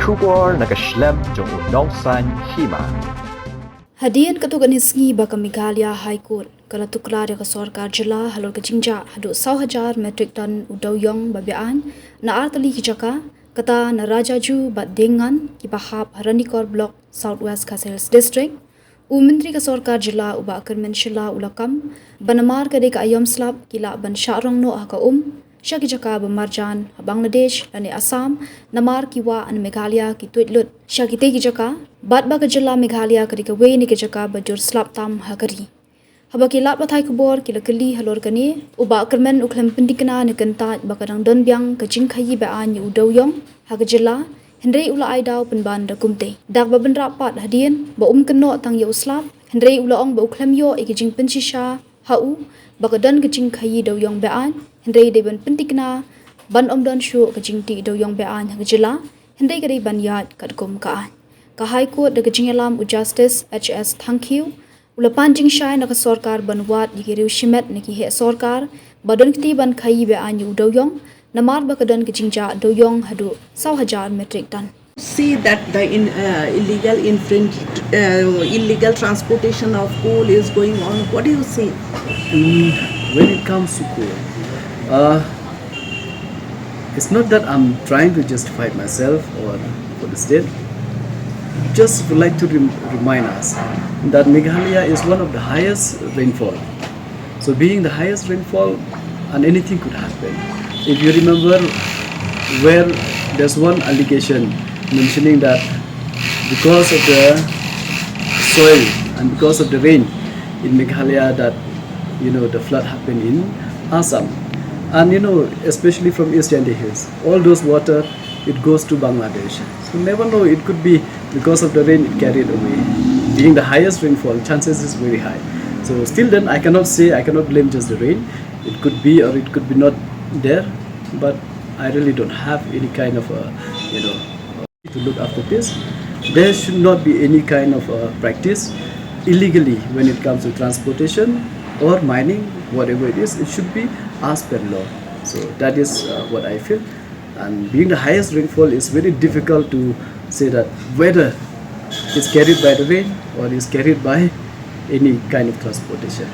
Shubor nakaslem jong unongsan Hima. Hadian katugan hisngi baka Meghalaya High Court kala tukla de sorkar jila halor ka jingja hadu 1,000 metric ton Dewïong babian na artali kijaka kata na rajaju bat dengan ki bahap Haranikor Block Southwest Kasils District Menteri ka sorkar jila uba Kyrmen Shylla ulakam banamar ka de ka ayam slab kila ban Rong no ka Syaki jaka bermarjan Bangladesh dan Assam namar kiwa an Meghalaya ki tuitlut syaki te ki jaka bat ba ka jilla Meghalaya kadika we ni ki jaka bajur slap tam hakari habaki lat bathai kubor kila kali halor kani uba Kyrmen uklem pendikna ni kenta bakadang don biang ka jingkhayi ba an yu Dewïong ha ka jilla Henry ula aidau penban da kumte dak ba benra pat hadian ba keno tang yu slap Henry ula ong ba uklem yo ikijing pensisha hau bakadan ka jingkhayi Dewïong ba an Henry de ban pentikna ban omdon shu ka jingti Dewïong ba an ha jila Henry ka de ban yat kat kum ka high court de jingalam u justice HS thank you ulapan jing shai na ka sarkar banwat yigiriu shimet na ki he sarkar badan kti ban khayi ba an yu Dewïong namar bakadan ka jingja Dewïong hadu 1,000 metric ton see that the illegal transportation of coal is going on. What do you say? When it comes to coal, it's not that I'm trying to justify myself or for the state. Just would like to remind us that Meghalaya is one of the highest rainfall. So being the highest rainfall, and anything could happen. If you remember, where there's one allegation mentioning that because of the soil and because of the rain in Meghalaya that the flood happened in Assam, and especially from East Andy Hills, all those water it goes to Bangladesh. So never know, it could be because of the rain it carried away. Being the highest rainfall, chances is very high. So still then I cannot blame just the rain. It could be or it could be not there, but I really don't have any kind of to look after this. There should not be any kind of practice illegally when it comes to transportation or mining, whatever it is. It should be as per law. So that is what I feel. And being the highest rainfall is very difficult to say that whether it's carried by the rain or is carried by any kind of transportation.